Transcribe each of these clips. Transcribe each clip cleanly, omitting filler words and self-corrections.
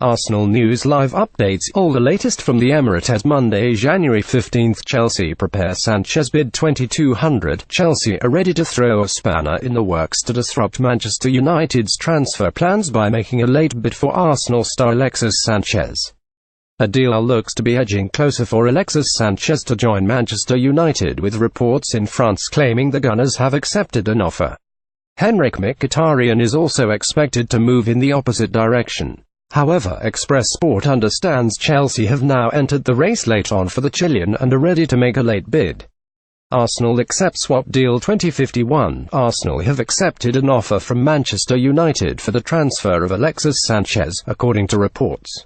Arsenal News Live updates all the latest from the Emirates Monday, January 15. Chelsea prepare Sanchez bid 2200. Chelsea are ready to throw a spanner in the works to disrupt Manchester United's transfer plans by making a late bid for Arsenal star Alexis Sanchez. A deal looks to be edging closer for Alexis Sanchez to join Manchester United, with reports in France claiming the Gunners have accepted an offer. Henrikh Mkhitaryan is also expected to move in the opposite direction. However, Express Sport understands Chelsea have now entered the race late on for the Chilean and are ready to make a late bid. Arsenal accept swap deal 2051. Arsenal have accepted an offer from Manchester United for the transfer of Alexis Sanchez, according to reports.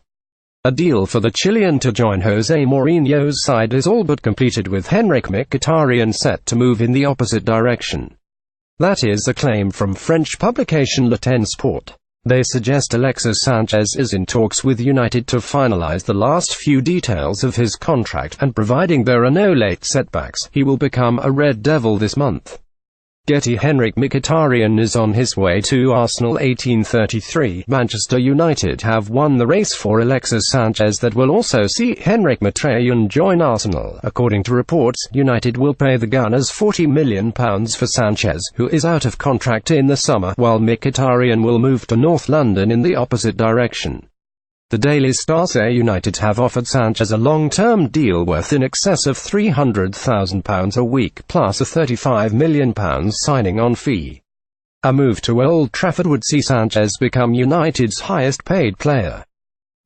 A deal for the Chilean to join Jose Mourinho's side is all but completed, with Henrikh Mkhitaryan set to move in the opposite direction. That is a claim from French publication Le10 Sport. They suggest Alexis Sanchez is in talks with United to finalise the last few details of his contract, and providing there are no late setbacks, he will become a Red Devil this month. GETTY:Henrikh Mkhitaryan is on his way to Arsenal. 1833. Manchester United have won the race for Alexis Sanchez that will also see Henrikh Mkhitrayan join Arsenal. According to reports, United will pay the Gunners £40 million for Sanchez, who is out of contract in the summer, while Mkhitaryan will move to North London in the opposite direction. The Daily Star say United have offered Sanchez a long-term deal worth in excess of £300,000 a week, plus a £35 million signing-on fee. A move to Old Trafford would see Sanchez become United's highest-paid player.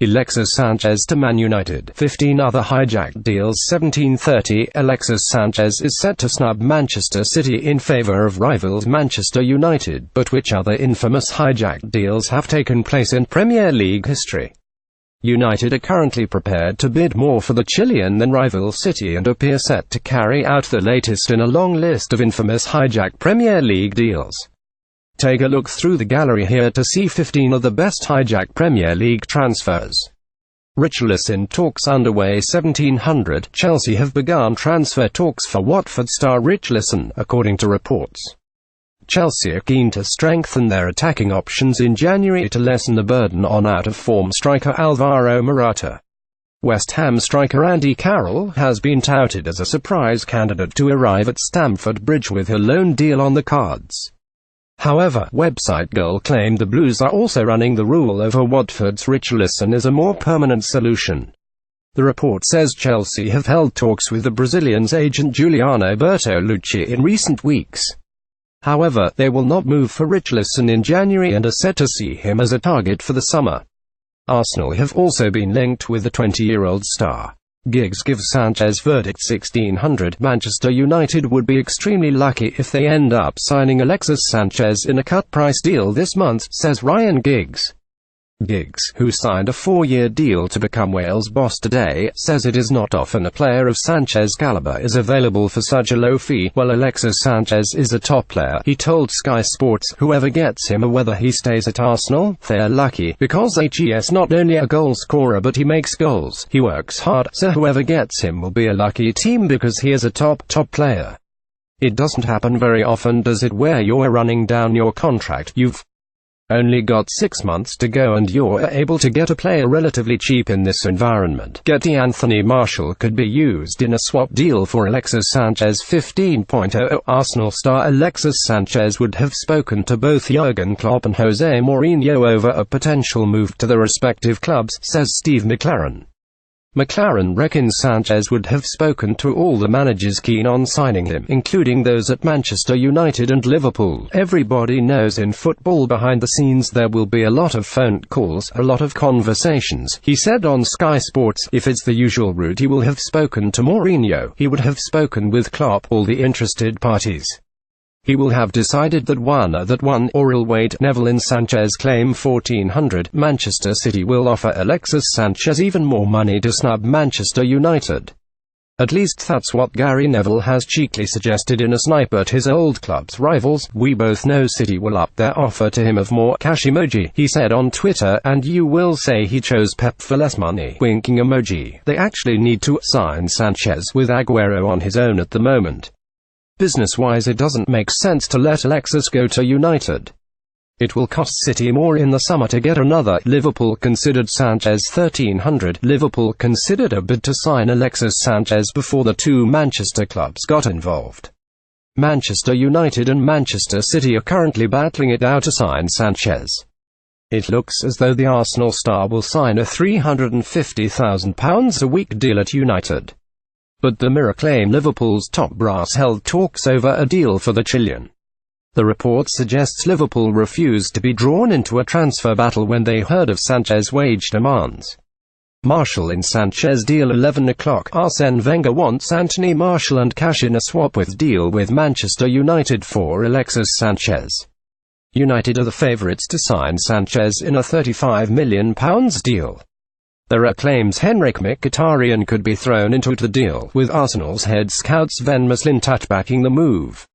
Alexis Sanchez to Man United. 15 other hijacked deals. 1730. Alexis Sanchez is set to snub Manchester City in favour of rivals Manchester United, but which other infamous hijacked deals have taken place in Premier League history? United are currently prepared to bid more for the Chilean than rival City and appear set to carry out the latest in a long list of infamous hijacked Premier League deals. Take a look through the gallery here to see 15 of the best hijacked Premier League transfers. Richarlison talks underway. 1700. Chelsea have begun transfer talks for Watford star Richarlison, according to reports. Chelsea are keen to strengthen their attacking options in January to lessen the burden on out-of-form striker Alvaro Morata. West Ham striker Andy Carroll has been touted as a surprise candidate to arrive at Stamford Bridge with a loan deal on the cards. However, website Goal claimed the Blues are also running the rule over Watford's Richarlison as a more permanent solution. The report says Chelsea have held talks with the Brazilian's agent Giuliano Bertolucci in recent weeks. However, they will not move for Richarlison in January and are set to see him as a target for the summer. Arsenal have also been linked with the 20-year-old star. Giggs gives Sanchez verdict. 1600. Manchester United would be extremely lucky if they end up signing Alexis Sanchez in a cut-price deal this month, says Ryan Giggs. Giggs, who signed a 4-year deal to become Wales' boss today, says it is not often a player of Sanchez' caliber is available for such a low fee. While Alexis Sanchez is a top player, he told Sky Sports, whoever gets him or whether he stays at Arsenal, they're lucky, because he's not only a goal scorer but he makes goals, he works hard, so whoever gets him will be a lucky team because he is a top player. It doesn't happen very often, does it, where you're running down your contract, you've only got 6 months to go and you're able to get a player relatively cheap in this environment. Getty: Anthony Martial could be used in a swap deal for Alexis Sanchez. 15.00 Arsenal star Alexis Sanchez would have spoken to both Jurgen Klopp and Jose Mourinho over a potential move to the respective clubs, says Steve McLaren. McLaren reckons Sanchez would have spoken to all the managers keen on signing him, including those at Manchester United and Liverpool. Everybody knows in football behind the scenes there will be a lot of phone calls, a lot of conversations, he said on Sky Sports. If it's the usual route, he will have spoken to Mourinho, he would have spoken with Klopp, all the interested parties. He will have decided that one or he'll wait. Neville and Sanchez claim. 1400. Manchester City will offer Alexis Sanchez even more money to snub Manchester United. At least that's what Gary Neville has cheekily suggested in a snipe at his old club's rivals. We both know City will up their offer to him of more cash emoji, he said on Twitter, and you will say he chose Pep for less money, winking emoji. They actually need to sign Sanchez with Aguero on his own at the moment. Business-wise, it doesn't make sense to let Alexis go to United. It will cost City more in the summer to get another. Liverpool considered Sanchez 1300. Liverpool considered a bid to sign Alexis Sanchez before the two Manchester clubs got involved. Manchester United and Manchester City are currently battling it out to sign Sanchez. It looks as though the Arsenal star will sign a £350,000 a week deal at United. But the Mirror claim Liverpool's top brass held talks over a deal for the Chilean. The report suggests Liverpool refused to be drawn into a transfer battle when they heard of Sanchez' wage demands. Martial in Sanchez deal. 11 o'clock. Arsene Wenger wants Anthony Martial and cash in a swap with deal with Manchester United for Alexis Sanchez. United are the favourites to sign Sanchez in a £35 million deal. There are claims Henrikh Mkhitaryan could be thrown into the deal, with Arsenal's head scout Sven Mislintat backing the move.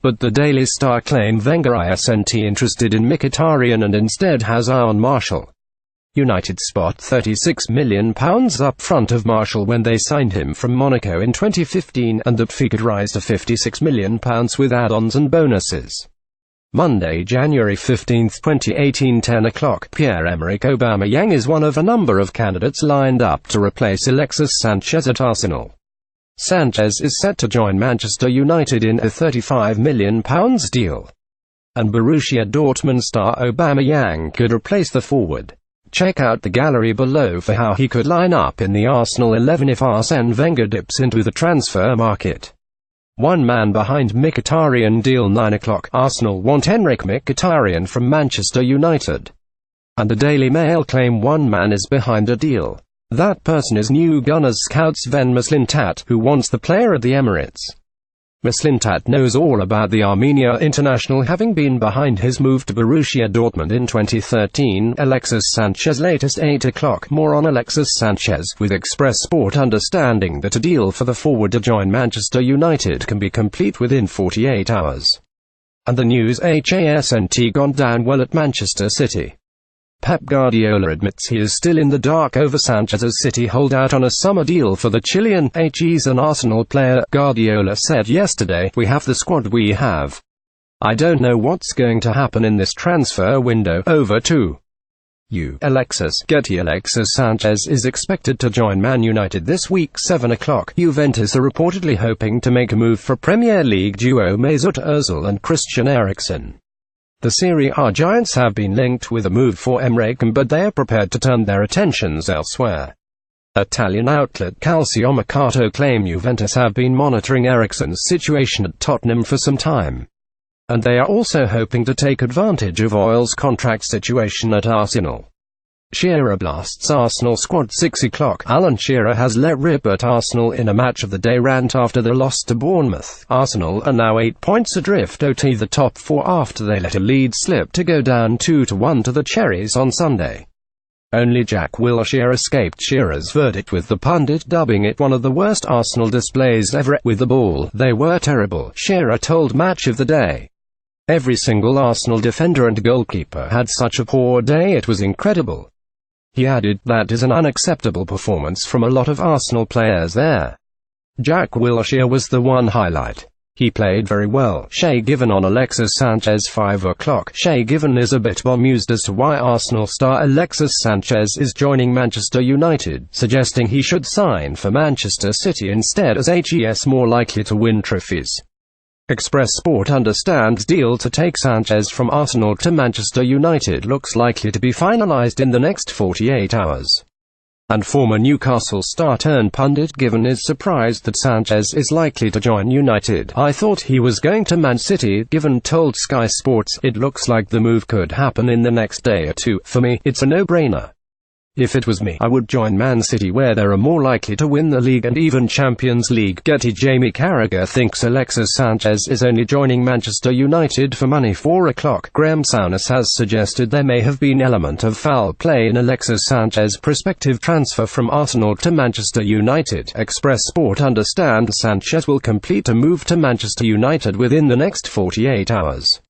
But the Daily Star claim Wenger isn't interested in Mkhitaryan and instead has eye on Martial. United spot £36 million up front of Martial when they signed him from Monaco in 2015, and that fee could rise to £56 million with add-ons and bonuses. Monday, January 15, 2018, 10 o'clock. Pierre-Emerick Aubameyang is one of a number of candidates lined up to replace Alexis Sanchez at Arsenal. Sanchez is set to join Manchester United in a £35 million deal. And Borussia Dortmund star Aubameyang could replace the forward. Check out the gallery below for how he could line up in the Arsenal 11 if Arsene Wenger dips into the transfer market. One man behind Mkhitaryan deal. 9 o'clock. Arsenal want Henrikh Mkhitaryan from Manchester United. And the Daily Mail claim one man is behind a deal. That person is new Gunners scout Sven Mislintat, who wants the player at the Emirates. Mislintat knows all about the Armenia international, having been behind his move to Borussia Dortmund in 2013. Alexis Sanchez. Latest. 8 o'clock. More on Alexis Sanchez, with Express Sport understanding that a deal for the forward to join Manchester United can be complete within 48 hours. And the news hasn't gone down well at Manchester City. Pep Guardiola admits he is still in the dark over Sanchez's City holdout on a summer deal for the Chilean. He's an Arsenal player, Guardiola said yesterday. We have the squad we have. I don't know what's going to happen in this transfer window. Over to you, Alexis. Getty. Alexis Sanchez is expected to join Man United this week. 7 o'clock. Juventus are reportedly hoping to make a move for Premier League duo Mesut Ozil and Christian Eriksen. The Serie A giants have been linked with a move for Henrikh, but they are prepared to turn their attentions elsewhere. Italian outlet Calcio Mercato claim Juventus have been monitoring Eriksen's situation at Tottenham for some time. And they are also hoping to take advantage of Ozil's contract situation at Arsenal. Shearer blasts Arsenal squad. 6 o'clock. Alan Shearer has let rip at Arsenal in a match of the day rant after the loss to Bournemouth. Arsenal are now 8 points adrift OT the top four after they let a lead slip to go down 2-1 to the Cherries on Sunday. Only Jack Wilshere escaped Shearer's verdict, with the pundit dubbing it one of the worst Arsenal displays ever. With the ball, they were terrible, Shearer told Match of the Day. Every single Arsenal defender and goalkeeper had such a poor day, it was incredible. He added, that is an unacceptable performance from a lot of Arsenal players there. Jack Wilshere was the one highlight. He played very well. Shay Given on Alexis Sanchez. 5 o'clock. Shay Given is a bit bemused as to why Arsenal star Alexis Sanchez is joining Manchester United, suggesting he should sign for Manchester City instead, as HES more likely to win trophies. Express Sport understands deal to take Sanchez from Arsenal to Manchester United looks likely to be finalised in the next 48 hours. And former Newcastle star turned pundit Given is surprised that Sanchez is likely to join United. I thought he was going to Man City, Given told Sky Sports. It looks like the move could happen in the next day or two. For me, it's a no-brainer. If it was me, I would join Man City, where they are more likely to win the league and even Champions League. Getty. Jamie Carragher thinks Alexis Sanchez is only joining Manchester United for money. 4 o'clock. Graham Souness has suggested there may have been element of foul play in Alexis Sanchez's prospective transfer from Arsenal to Manchester United. Express Sport understands Sanchez will complete a move to Manchester United within the next 48 hours.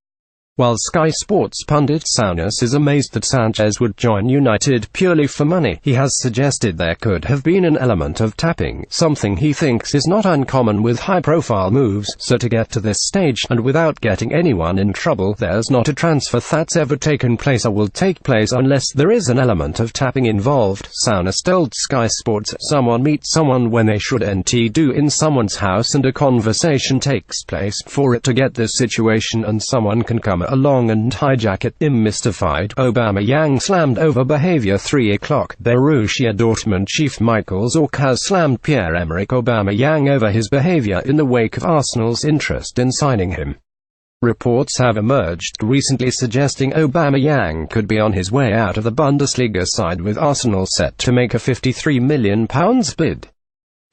While Sky Sports pundit Saunus is amazed that Sanchez would join United purely for money, he has suggested there could have been an element of tapping, something he thinks is not uncommon with high-profile moves. So to get to this stage, and without getting anyone in trouble, there's not a transfer that's ever taken place or will take place unless there is an element of tapping involved, Saunus told Sky Sports. Someone meets someone when they shouldn't do in someone's house, and a conversation takes place for it to get this situation, and someone can come along and hijack it. Mystified, Aubameyang slammed over behavior. 3 o'clock. Borussia Dortmund chief Michael Zorc has slammed Pierre-Emerick Aubameyang over his behavior in the wake of Arsenal's interest in signing him. Reports have emerged recently suggesting Aubameyang could be on his way out of the Bundesliga side, with Arsenal set to make a £53 million bid.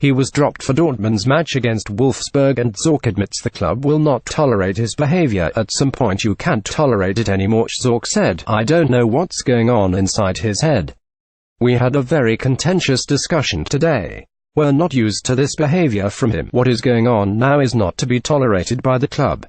He was dropped for Dortmund's match against Wolfsburg, and Zorc admits the club will not tolerate his behavior. At some point you can't tolerate it anymore, Zorc said. I don't know what's going on inside his head. We had a very contentious discussion today. We're not used to this behavior from him. What is going on now is not to be tolerated by the club.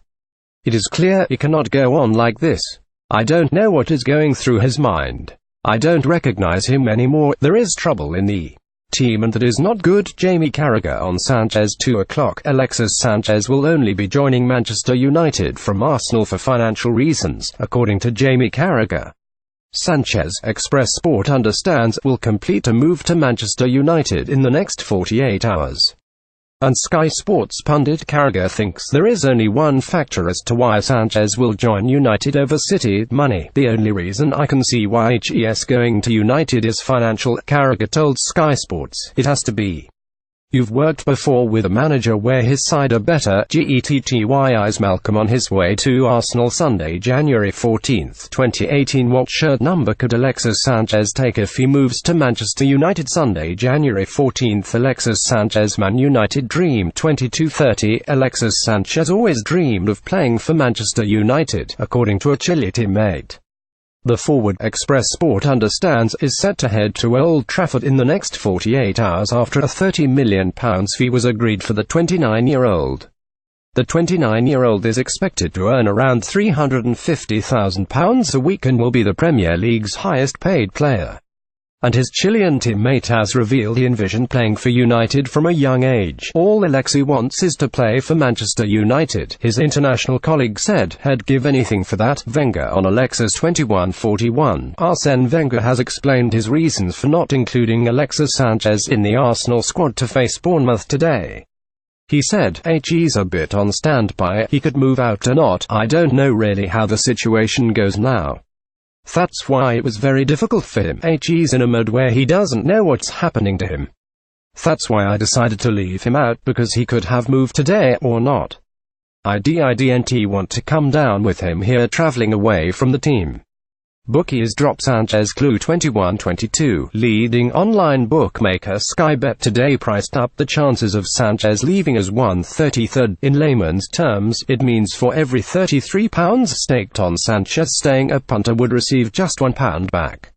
It is clear he cannot go on like this. I don't know what is going through his mind. I don't recognize him anymore. There is trouble in the team, and that is not good. Jamie Carragher on Sanchez. 2 o'clock. Alexis Sanchez will only be joining Manchester United from Arsenal for financial reasons, according to Jamie Carragher. Sanchez, Express Sport understands, will complete a move to Manchester United in the next 48 hours. And Sky Sports pundit Carragher thinks there is only one factor as to why Sanchez will join United over City: money. The only reason I can see why he's going to United is financial, Carragher told Sky Sports. It has to be. You've worked before with a manager where his side are better. GETTYHenrikh Malcolm on his way to Arsenal Sunday, January 14, 2018. What shirt number could Alexis Sanchez take if he moves to Manchester United? Sunday, January 14. Alexis Sanchez. Man United dream. 22:30. Alexis Sanchez always dreamed of playing for Manchester United, according to a Chilean teammate. The forward, Express Sport understands, is set to head to Old Trafford in the next 48 hours after a £30 million fee was agreed for the 29-year-old. The 29-year-old is expected to earn around £350,000 a week and will be the Premier League's highest-paid player. And his Chilean teammate has revealed he envisioned playing for United from a young age. All Alexi wants is to play for Manchester United, his international colleague said. He'd give anything for that. Wenger on Alexis. 21:41. Arsene Wenger has explained his reasons for not including Alexis Sanchez in the Arsenal squad to face Bournemouth today. He said, he's a bit on standby, he could move out or not. I don't know really how the situation goes now. That's why it was very difficult for him. He's in a mode where he doesn't know what's happening to him. That's why I decided to leave him out, because he could have moved today or not. I didn't want to come down with him here traveling away from the team. Bookies drop Sanchez clue. 21:22. Leading online bookmaker Sky Bet today priced up the chances of Sanchez leaving as 1/33. In layman's terms, it means for every £33 staked on Sanchez staying, a punter would receive just £1 back.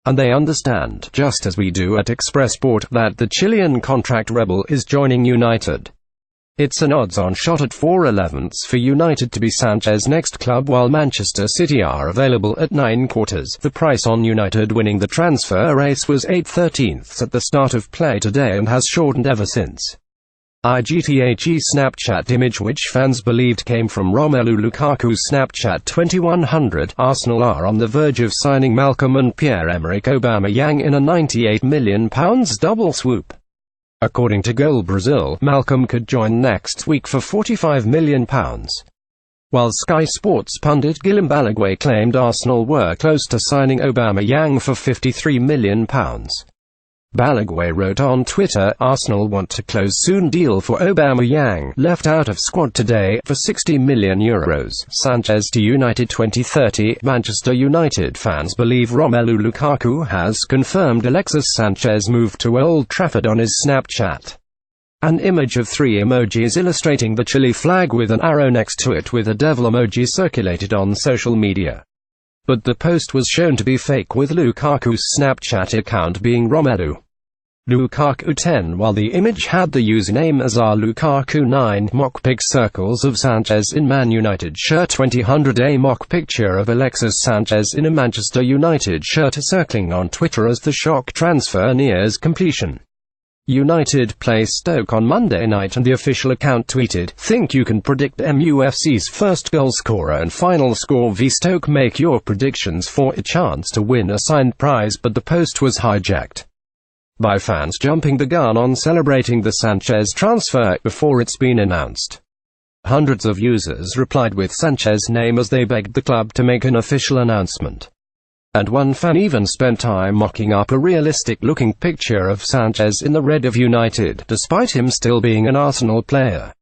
And they understand, just as we do at Express Sport, that the Chilean contract rebel is joining United. It's an odds-on shot at 4/11 for United to be Sanchez's next club, while Manchester City are available at 9/4. The price on United winning the transfer race was 8/13 at the start of play today and has shortened ever since. IGTHE Snapchat image which fans believed came from Romelu Lukaku's Snapchat. 2100. Arsenal are on the verge of signing Malcolm and Pierre-Emerick Aubameyang in a £98 million double swoop. According to Goal Brazil, Malcolm could join next week for £45 million. While Sky Sports pundit Guillem Balagué claimed Arsenal were close to signing Aubameyang for £53 million. Balagué wrote on Twitter, Arsenal want to close soon deal for Aubameyang, left out of squad today, for €60 million. Sanchez to United. 2030. Manchester United fans believe Romelu Lukaku has confirmed Alexis Sanchez moved to Old Trafford on his Snapchat. An image of 3 emojis illustrating the Chile flag with an arrow next to it with a devil emoji circulated on social media. But the post was shown to be fake, with Lukaku's Snapchat account being Romelu. Lukaku 10, while the image had the username as Lukaku 9. Mock pic circles of Sanchez in Man United shirt 2000. A mock picture of Alexis Sanchez in a Manchester United shirt is circling on Twitter as the shock transfer nears completion. United play Stoke on Monday night and the official account tweeted, "Think you can predict MUFC's first goal scorer and final score v Stoke? Make your predictions for a chance to win a signed prize," but the post was hijacked by fans jumping the gun on celebrating the Sanchez transfer before it's been announced. Hundreds of users replied with Sanchez's name as they begged the club to make an official announcement. And one fan even spent time mocking up a realistic-looking picture of Sanchez in the red of United, despite him still being an Arsenal player.